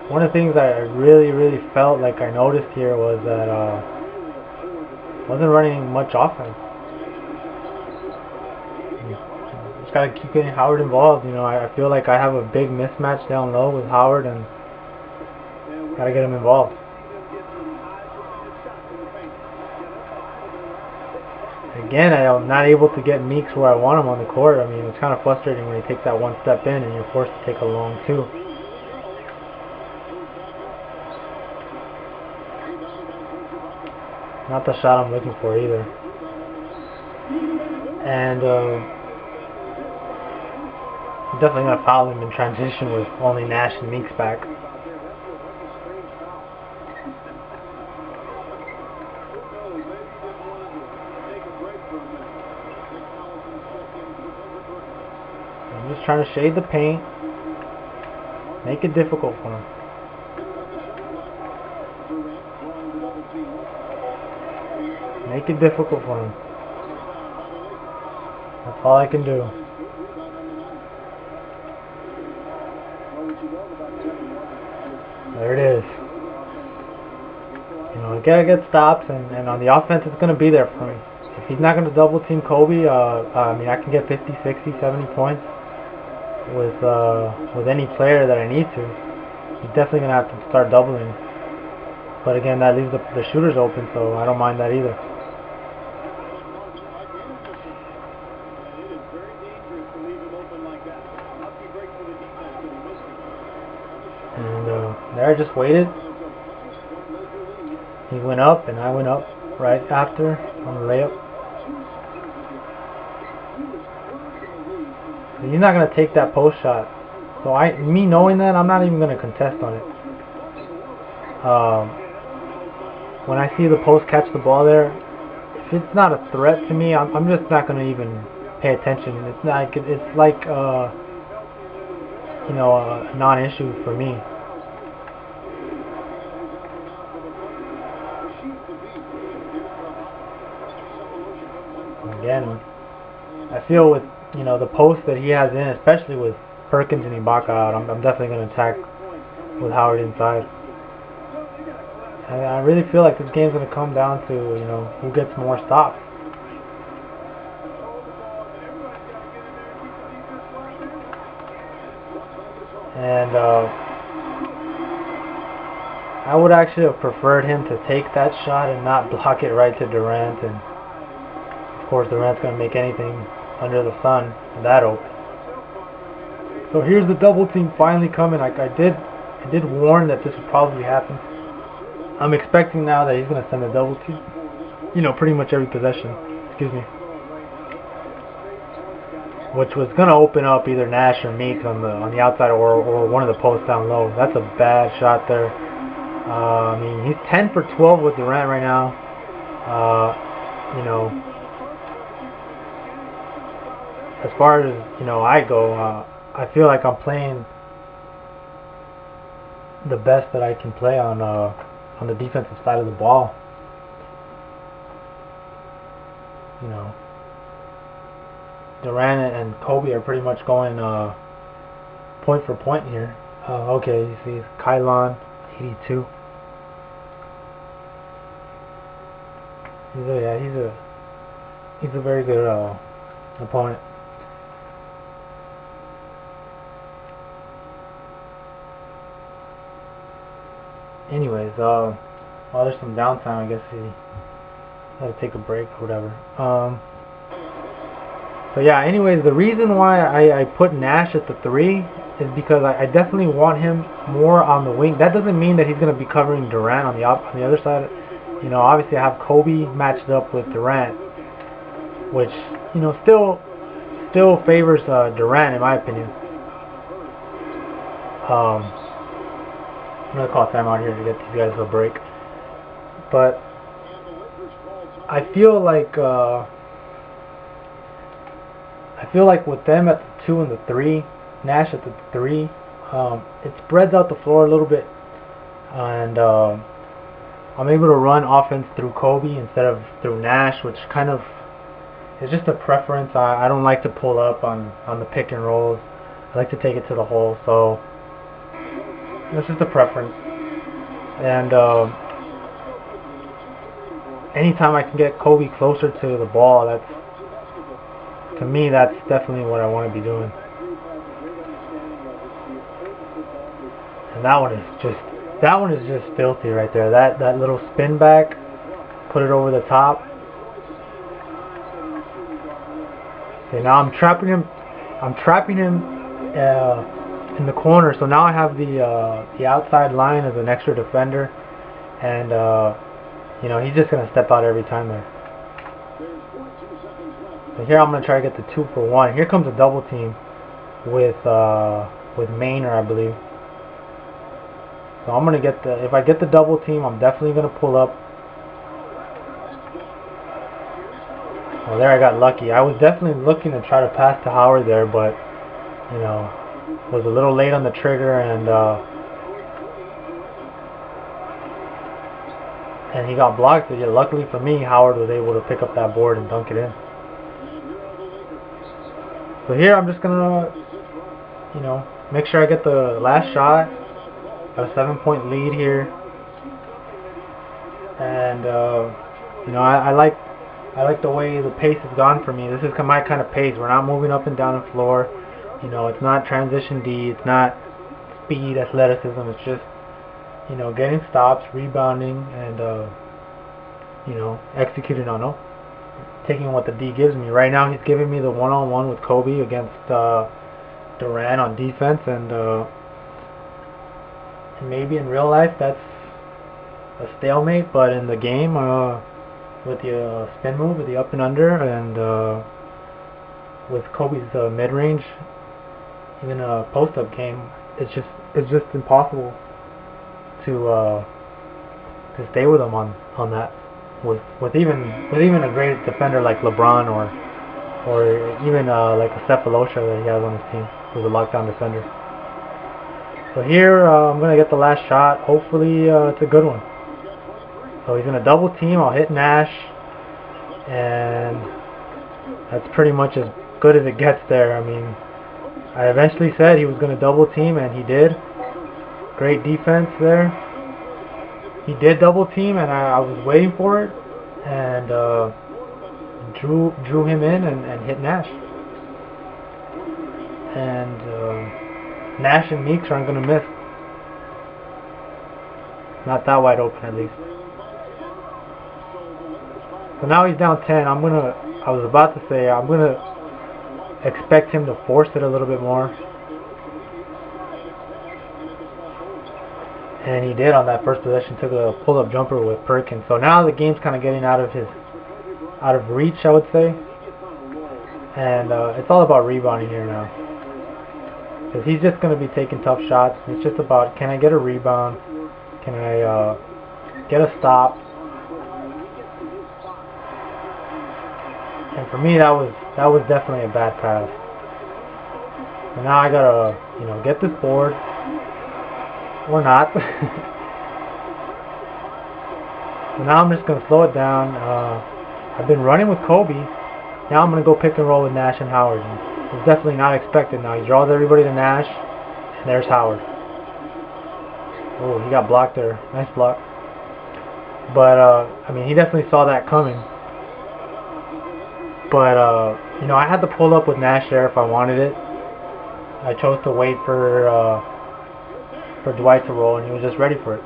One of the things I really felt like I noticed here was that wasn't running much offense. Just gotta keep getting Howard involved. I feel like I have a big mismatch down low with Howard, and gotta get him involved. Again, I'm not able to get Meeks where I want him on the court. I mean, it's kind of frustrating when he takes that one step in and you're forced to take a long two. Not the shot I'm looking for either. And definitely gonna foul him in transition with only Nash and Meeks back. I'm just trying to shade the paint, make it difficult for him. Make it difficult for him. That's all I can do. There it is. I gotta get stops, and on the offense, it's gonna be there for me. If he's not gonna double team Kobe, I mean, I can get 50, 60, 70 points with any player that I need to. He's definitely gonna have to start doubling. But again, that leaves the shooters open, so I don't mind that either. And there I just waited. He went up, and I went up right after on the layup. He's not going to take that post shot. So me knowing that, I'm not even going to contest on it. When I see the post catch the ball there, if it's not a threat to me, I'm just not going to even pay attention. It's like a non-issue for me. Again, I feel with the post that he has in, especially with Perkins and Ibaka out, I'm definitely going to attack with Howard inside. And I really feel like this game's going to come down to who gets more stops. And I would actually have preferred him to take that shot and not block it right to Durant. And of course, Durant's going to make anything under the sun that open. So here's the double team finally coming. I did warn that this would probably happen. I'm expecting now that he's going to send a double team. Pretty much every possession. Excuse me. Which was going to open up either Nash or Meeks on the outside or one of the posts down low. That's a bad shot there. I mean, he's 10 for 12 with Durant right now. As far as I go, I feel like I'm playing the best that I can play on the defensive side of the ball. Durant and Kobe are pretty much going point for point here. Okay, you see Kylon 82. He's a very good opponent. Anyways, there's some downtime. I guess he had to take a break or whatever. So yeah, anyways, the reason why I put Nash at the 3 is because I definitely want him more on the wing. That doesn't mean that he's going to be covering Durant on the other side. Obviously I have Kobe matched up with Durant, which still favors Durant in my opinion. I'm going to call timeout here to get these guys a break. But I feel like with them at the 2 and the 3, Nash at the 3, it spreads out the floor a little bit, and I'm able to run offense through Kobe instead of through Nash, which kind of is just a preference. I don't like to pull up on the pick and rolls. I like to take it to the hole, so that's just a preference. And anytime I can get Kobe closer to the ball, to me, that's definitely what I want to be doing. And that one is just filthy right there. That little spin back, put it over the top. Okay, now I'm trapping him in the corner. So now I have the outside line as an extra defender, and you know, he's just gonna step out every time there. So here I'm gonna try to get the 2-for-1. Here comes a double team with Maynor, I believe. So I'm gonna get if I get the double team, I'm definitely gonna pull up. Well, there I got lucky. I was definitely looking to try to pass to Howard there, but you know, was a little late on the trigger, and he got blocked. But yet, luckily for me, Howard was able to pick up that board and dunk it in. So here I'm just gonna, you know, make sure I get the last shot. Got a 7-point lead here, and you know, I like the way the pace has gone for me. This is my kind of pace. We're not moving up and down the floor. You know, it's not transition D. It's not speed, athleticism. It's just, you know, getting stops, rebounding, and you know, executing on them, taking what the D gives me. Right now, he's giving me the one-on-one with Kobe against Durant on defense, and maybe in real life that's a stalemate, but in the game, with the spin move, with the up and under, and with Kobe's mid-range, even a post-up game, it's just impossible to stay with him on that. With even a great defender like LeBron or even like a Cephalosha that he has on his team, who's a lockdown defender. So here I'm gonna get the last shot. Hopefully it's a good one. So he's gonna double team. I'll hit Nash, and that's pretty much as good as it gets there. I mean, I eventually said he was gonna double team, and he did. Great defense there. He did double team, and I was waiting for it, and drew him in and hit Nash. And Nash and Meeks aren't gonna miss. Not that wide open, at least. So now he's down 10. I was about to say, I'm gonna expect him to force it a little bit more. And he did on that first possession, took a pull-up jumper with Perkins. So now the game's kind of getting out of reach, I would say. And it's all about rebounding here now. Because he's just going to be taking tough shots. It's just about, can I get a rebound? Can I get a stop? And for me, that was definitely a bad pass. So now I gotta, you know, get this board. Or not. So now I'm just going to slow it down. I've been running with Kobe. Now I'm going to go pick and roll with Nash and Howard. It's definitely not expected now. He draws everybody to Nash, and there's Howard. Oh, he got blocked there. Nice block. But, I mean, he definitely saw that coming. But, you know, I had to pull up with Nash there if I wanted it. I chose to wait for Dwight to roll, and he was just ready for it.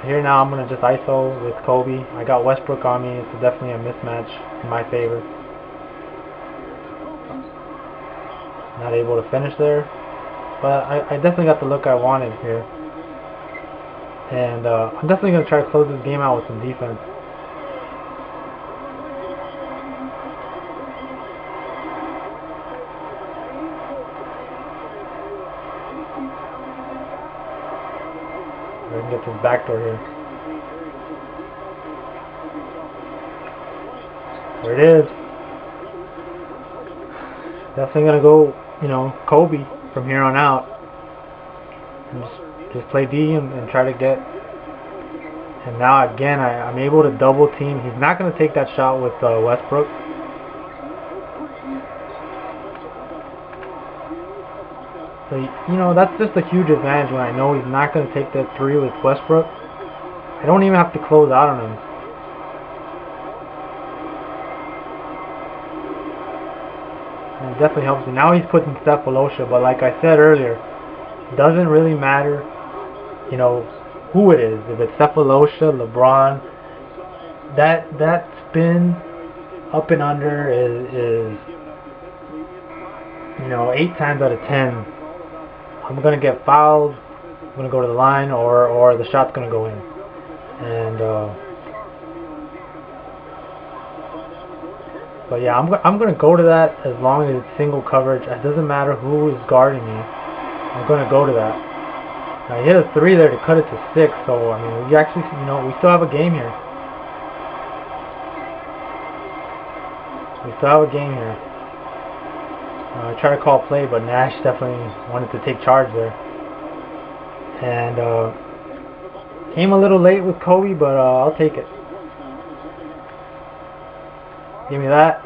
Here now I'm going to just ISO with Kobe. I got Westbrook on me. It's definitely a mismatch in my favor. Not able to finish there. But I definitely got the look I wanted here. And I'm definitely going to try to close this game out with some defense. I can get this backdoor here. There it is. Definitely gonna go, you know, Kobe from here on out. And just play D and try to get. And now again, I'm able to double team. He's not gonna take that shot with Westbrook. So, you know, that's just a huge advantage when I know he's not going to take that 3 with Westbrook. I don't even have to close out on him. And it definitely helps me. Now he's putting Sefolosha, but like I said earlier, it doesn't really matter, you know, who it is. If it's Sefolosha, LeBron, that spin up and under is you know, 8 times out of 10, I'm going to get fouled, I'm going to go to the line, or the shot's going to go in. And, but yeah, I'm going to go to that as long as it's single coverage. It doesn't matter who is guarding me. I'm going to go to that. Now, he hit a 3 there to cut it to 6, so, I mean, we actually, you know, we still have a game here. We still have a game here. I tried to call play, but Nash definitely wanted to take charge there. And came a little late with Kobe, but I'll take it. Give me that.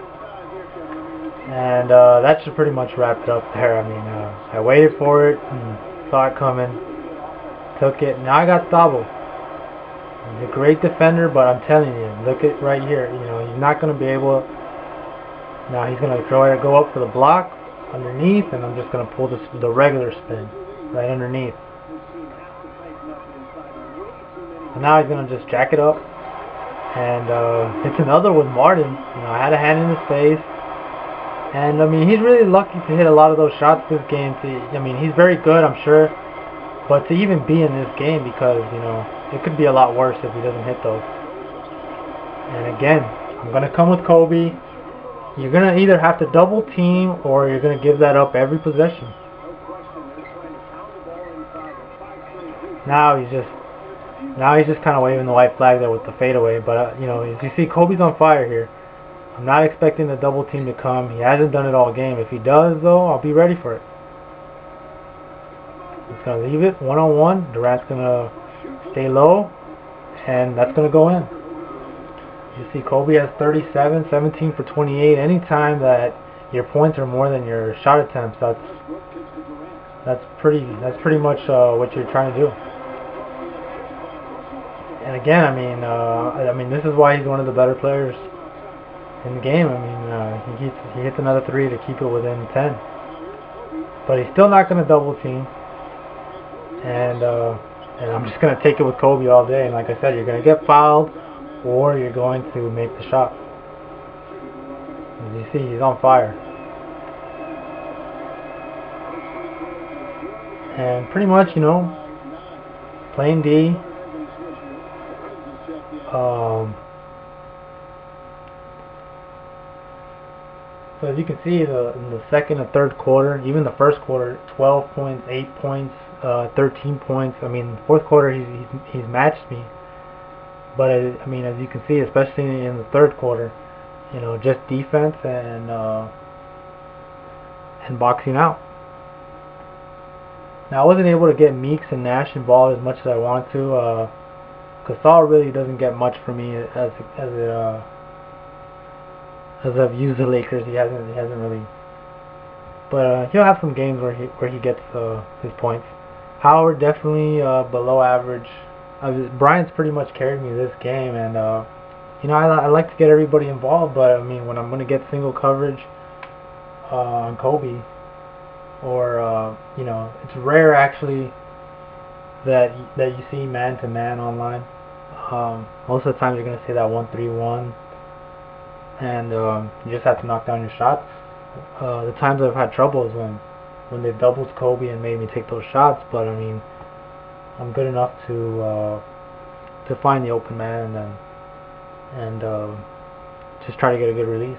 And that should pretty much wrap it up there. I mean, I waited for it and saw it coming. Took it. Now I got Thabo. He's a great defender, but I'm telling you, look at right here. You know, he's not going to be able to. Now he's going to go up for the block underneath, and I'm just going to pull the regular spin right underneath. And now he's going to just jack it up, and it's another with Martin. You know, I had a hand in his face, and I mean, he's really lucky to hit a lot of those shots this game. I mean, he's very good, I'm sure, but to even be in this game, because, you know, it could be a lot worse if he doesn't hit those. And again, I'm going to come with Kobe. You're going to either have to double team, or you're going to give that up every possession. Now he's just kind of waving the white flag there with the fadeaway. But, you know, as you see, Kobe's on fire here. I'm not expecting the double team to come. He hasn't done it all game. If he does, though, I'll be ready for it. He's going to leave it one-on-one. Durant's going to stay low, and that's going to go in. You see Kobe has 37, 17 for 28. Anytime that your points are more than your shot attempts, that's pretty much what you're trying to do. And again, I mean, this is why he's one of the better players in the game. I mean, he hits another 3 to keep it within 10. But he's still not going to double team. And I'm just going to take it with Kobe all day. And like I said, you're going to get fouled, or you're going to make the shot. As you see, he's on fire. And pretty much, you know, playing D. So as you can see, in the second and third quarter, even the first quarter, 12 points, 8 points, 13 points. I mean, fourth quarter, he's matched me. But I mean, as you can see, especially in the third quarter, you know, just defense and boxing out. Now, I wasn't able to get Meeks and Nash involved as much as I want to. Gasol really doesn't get much for me as I've used the Lakers. He hasn't really. But he'll have some games where he gets his points. Howard definitely below average. Bryant's pretty much carried me this game, and you know, I like to get everybody involved, but I mean, when I'm going to get single coverage on Kobe, or you know, it's rare actually that you see man to man online. Most of the time you're going to see that 1-3-1, and you just have to knock down your shots. The times I've had trouble is when they've doubled Kobe and made me take those shots, but I mean, I'm good enough to find the open man and just try to get a good release.